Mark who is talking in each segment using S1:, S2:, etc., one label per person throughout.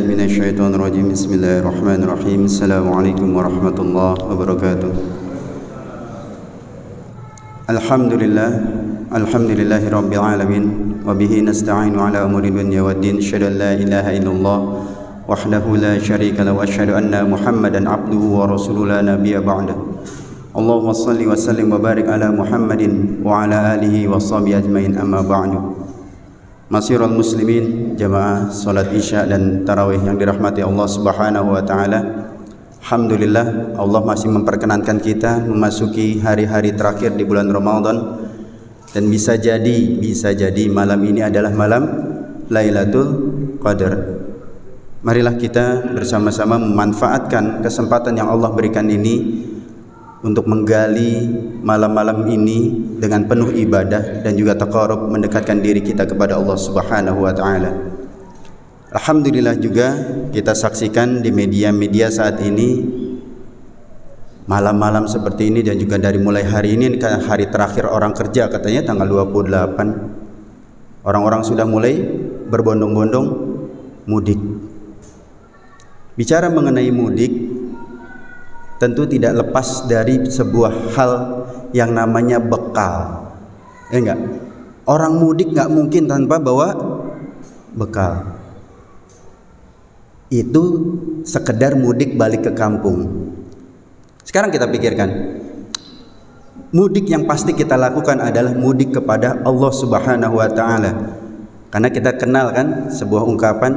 S1: Minasyaitonirrajim. Bismillahirrahmanirrahim. Assalamualaikum warahmatullahi wabarakatuh. Alhamdulillahi rabbil alamin wa bihi nasta'inu ala umuri dunya waddin. Asyhadu an la ilaha illallah wahdahu la syarika lahu wa asyhadu anna Muhammadan abduhu wa rasuluhu la nabiyya ba'da. Allahumma shalli wa sallim wa barik ala Muhammadin wa ala alihi wa sahbihi ajmain, amma ba'du. Masyiral muslimin, jamaah salat isya dan tarawih yang dirahmati Allah Subhanahu wa taala. Alhamdulillah, Allah masih memperkenankan kita memasuki hari-hari terakhir di bulan Ramadan, dan bisa jadi malam ini adalah malam Lailatul Qadar. Marilah kita bersama-sama memanfaatkan kesempatan yang Allah berikan ini untuk menggali malam-malam ini dengan penuh ibadah dan juga taqarrub, mendekatkan diri kita kepada Allah Subhanahu wa taala. Alhamdulillah juga kita saksikan di media-media saat ini malam-malam seperti ini, dan juga dari mulai hari ini hari terakhir orang kerja, katanya tanggal 28 orang-orang sudah mulai berbondong-bondong mudik. Bicara mengenai mudik, tentu tidak lepas dari sebuah hal yang namanya bekal. Enggak? Orang mudik enggak mungkin tanpa bawa bekal. Itu sekedar mudik balik ke kampung. Sekarang kita pikirkan, mudik yang pasti kita lakukan adalah mudik kepada Allah Subhanahu wa taala. Karena kita kenal kan sebuah ungkapan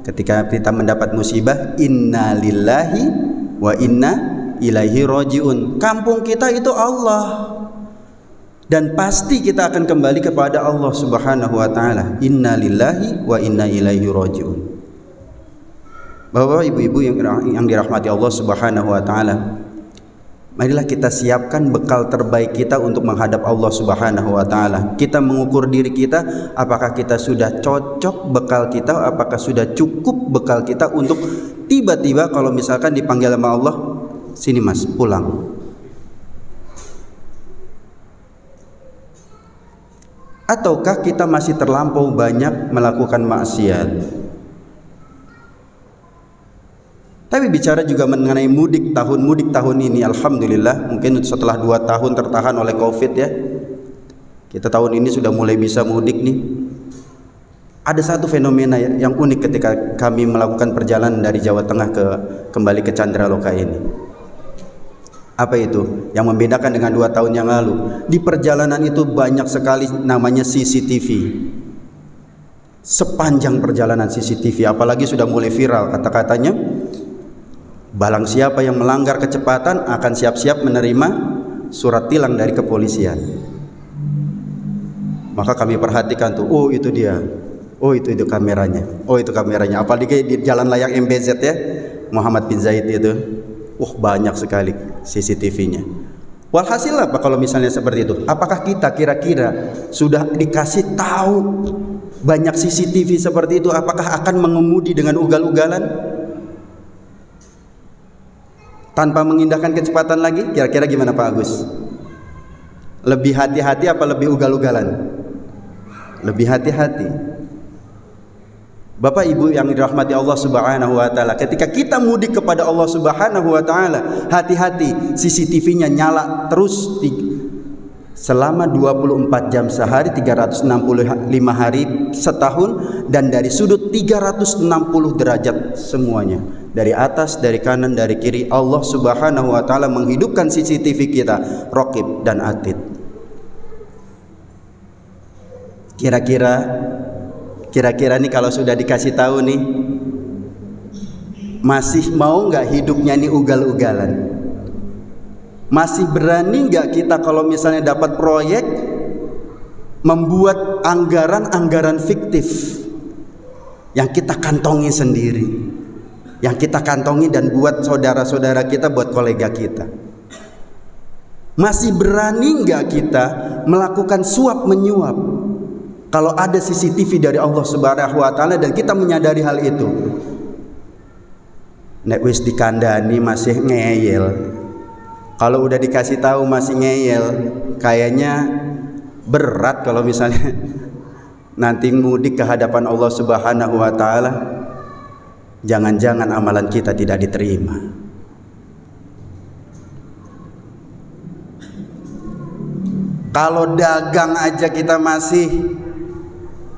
S1: ketika kita mendapat musibah, innalillahi wa inna ilaihi rajiun. Kampung kita itu Allah, dan pasti kita akan kembali kepada Allah Subhanahu wa taala. Innalillahi wa inna ilaihi rajiun. Bapak ibu-ibu yang dirahmati Allah Subhanahu wa taala, marilah kita siapkan bekal terbaik kita untuk menghadap Allah Subhanahu wa taala. Kita mengukur diri kita, apakah kita sudah cocok bekal kita, apakah sudah cukup bekal kita untuk tiba-tiba kalau misalkan dipanggil sama Allah, sini mas, pulang. Ataukah kita masih terlampau banyak melakukan maksiat? Tapi bicara juga mengenai mudik tahun ini, alhamdulillah mungkin setelah 2 tahun tertahan oleh Covid ya, kita tahun ini sudah mulai bisa mudik nih. Ada satu fenomena yang unik ketika kami melakukan perjalanan dari Jawa Tengah kembali ke Candraloka ini. Apa itu? Yang membedakan dengan 2 tahun yang lalu, di perjalanan itu banyak sekali namanya CCTV. Sepanjang perjalanan CCTV, apalagi sudah mulai viral kata-katanya, barang siapa yang melanggar kecepatan akan siap-siap menerima surat tilang dari kepolisian. Maka kami perhatikan tuh, oh itu dia, oh itu kameranya, oh itu kameranya. Apalagi di jalan layang MBZ ya, Muhammad bin Zaid itu, banyak sekali CCTV-nya. Walhasil apa kalau misalnya seperti itu? Apakah kita kira-kira sudah dikasih tahu banyak CCTV seperti itu, apakah akan mengemudi dengan ugal-ugalan tanpa mengindahkan kecepatan lagi? Kira-kira gimana Pak Agus? Lebih hati-hati apa lebih ugal-ugalan? Lebih hati-hati. Bapak Ibu yang dirahmati Allah Subhanahu wa taala, ketika kita mudik kepada Allah Subhanahu wa taala, hati-hati, CCTV-nya nyala terus selama 24 jam sehari, 365 hari setahun, dan dari sudut 360 derajat semuanya. Dari atas, dari kanan, dari kiri, Allah Subhanahu wa taala menghidupkan CCTV kita, Raqib dan Atid. Kira-kira nih kalau sudah dikasih tahu nih, masih mau nggak hidupnya nih ugal-ugalan? Masih berani nggak kita kalau misalnya dapat proyek membuat anggaran fiktif yang kita kantongi sendiri, yang kita kantongi dan buat saudara-saudara kita, buat kolega kita? Masih berani nggak kita melakukan suap menyuap kalau ada CCTV dari Allah Subhanahu wa taala dan kita menyadari hal itu? Nek wis dikandani masih ngeyel, kalau udah dikasih tahu masih ngeyel, kayaknya berat kalau misalnya nanti mudik ke hadapan Allah Subhanahu wa taala. jangan-jangan amalan kita tidak diterima. Kalau dagang aja kita masih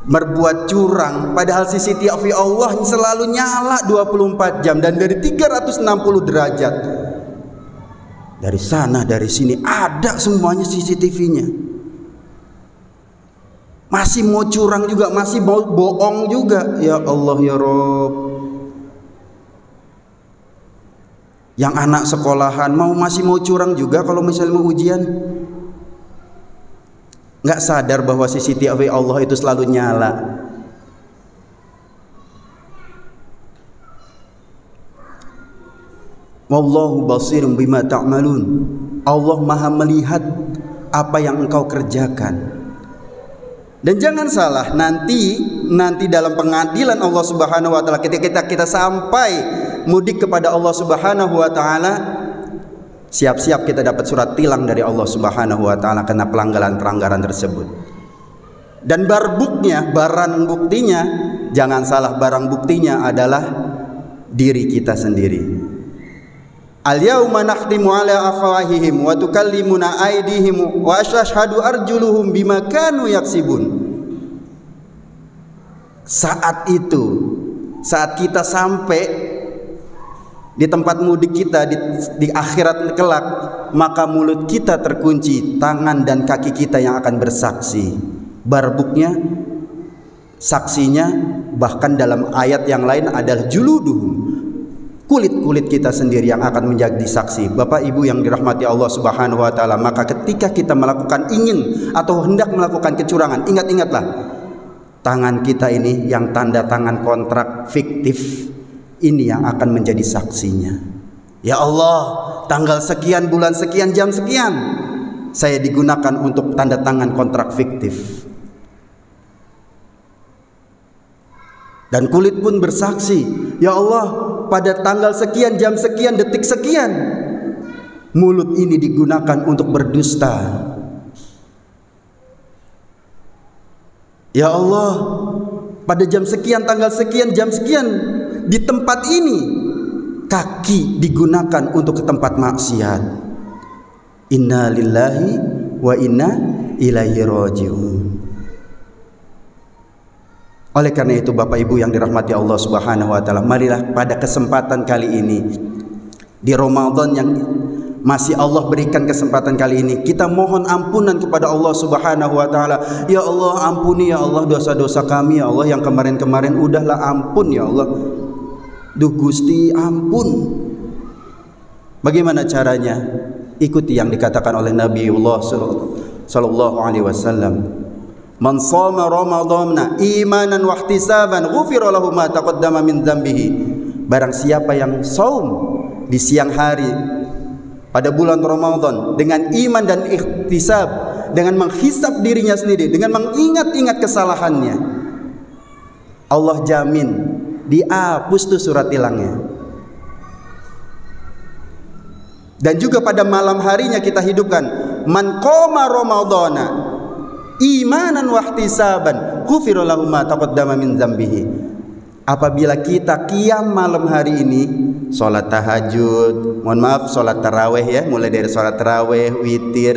S1: berbuat curang, padahal CCTV Allah selalu nyala 24 jam dan dari 360 derajat. Dari sana dari sini ada semuanya CCTV-nya. Masih mau curang juga, masih mau bohong juga. Ya Allah ya Rob. Yang anak sekolahan masih mau curang juga kalau misalnya mau ujian. Nggak sadar bahwa CCTV Allah itu selalu nyala. Wallahu basirun bima ta'malun. Allah Maha melihat apa yang engkau kerjakan. Dan jangan salah, nanti dalam pengadilan Allah Subhanahu wa taala, ketika kita sampai mudik kepada Allah Subhanahu wa taala, siap-siap kita dapat surat tilang dari Allah Subhanahu wa taala karena pelanggaran tersebut. Dan barang buktinya, jangan salah, barang buktinya adalah diri kita sendiri. Al-yauma nakhtimu ala afwahihim wa tukallimuna aydihim wa ashhadu arjuluhum bima kanu yaksibun. Saat itu, saat kita sampai di tempat mudik kita di akhirat kelak, maka mulut kita terkunci, tangan dan kaki kita yang akan bersaksi. Barbuknya, saksinya, bahkan dalam ayat yang lain adalah juluduhum, kulit kita sendiri yang akan menjadi saksi. Bapak Ibu yang dirahmati Allah Subhanahu wa taala, maka ketika kita melakukan atau hendak melakukan kecurangan, ingatlah tangan kita ini yang tanda tangan kontrak fiktif ini yang akan menjadi saksinya. Ya Allah, tanggal sekian, bulan sekian, jam sekian saya digunakan untuk tanda tangan kontrak fiktif. Dan kulit pun bersaksi, ya Allah, pada tanggal sekian, jam sekian, detik sekian mulut ini digunakan untuk berdusta. Ya Allah, pada jam sekian, tanggal sekian, jam sekian, di tempat ini kaki digunakan untuk ke tempat maksiat. Inna lillahi wa inna ilaihi raji'un. Oleh karena itu Bapak Ibu yang dirahmati Allah Subhanahu wa taala, marilah pada kesempatan kali ini di Ramadan yang masih Allah berikan kesempatan kali ini, kita mohon ampunan kepada Allah Subhanahu wa taala. Ya Allah, ampuni ya Allah dosa-dosa kami ya Allah, yang kemarin-kemarin udahlah ampun ya Allah. Duh Gusti, ampun. Bagaimana caranya? Ikuti yang dikatakan oleh Nabiullah sallallahu alaihi wasallam. Man shoma ramadhana imanan wa ihtisaban ghufira lahu ma taqaddama min dzambihi. Barang siapa yang saum di siang hari pada bulan Ramadan dengan iman dan ihtisab, dengan menghisab dirinya sendiri, dengan mengingat-ingat kesalahannya, Allah jamin dihapus tuh surat tilangnya. Dan juga pada malam harinya kita hidupkan man qoma ramadhana imanan wa ihtisaban ghufira lahu ma taqaddama min dzambihi. Apabila kita qiyam malam hari ini, sholat tahajud, mohon maaf sholat taraweh ya, mulai dari sholat taraweh, witir,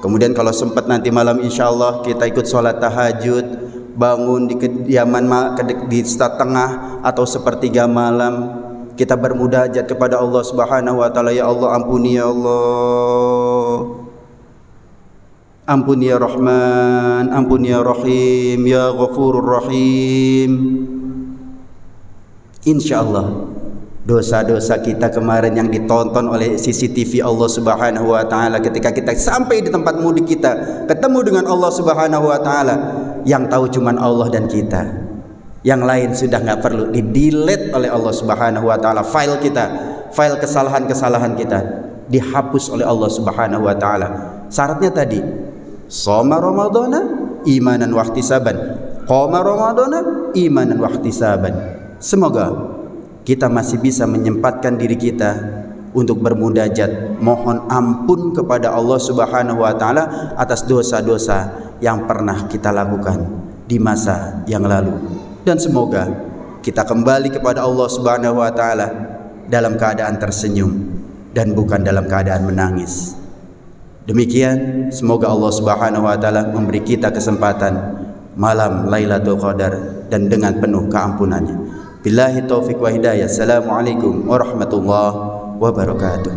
S1: kemudian kalau sempat nanti malam insyaallah kita ikut sholat tahajud, bangun di kediaman di setengah atau sepertiga malam, kita bermunajat kepada Allah Subhanahu wa taala. Ya Allah, ampuni ya Allah, ampuni ya Rahman, ampuni ya Rahim, ya Ghafurur Rahim. Insyaallah dosa-dosa kita kemarin yang ditonton oleh CCTV Allah Subhanahu wa taala, ketika kita sampai di tempat mudik kita ketemu dengan Allah Subhanahu wa taala, yang tahu cuman Allah dan kita. Yang lain sudah nggak perlu, di-delete oleh Allah Subhanahu wa taala. File kita, file kesalahan-kesalahan kita dihapus oleh Allah Subhanahu wa taala. Syaratnya tadi, shoma ramadhana imanan wa ihtisaban, qoma ramadhana imanan wa ihtisaban. Semoga kita masih bisa menyempatkan diri kita untuk bermunajat, mohon ampun kepada Allah Subhanahu wa taala atas dosa-dosa yang pernah kita lakukan di masa yang lalu. Dan semoga kita kembali kepada Allah Subhanahu wa taala dalam keadaan tersenyum dan bukan dalam keadaan menangis. Demikian, semoga Allah Subhanahu wa taala memberi kita kesempatan malam Lailatul Qadar dan dengan penuh keampunannya. Billahi taufiq wa hidayah. Assalamualaikum warahmatullahi wabarakatuh.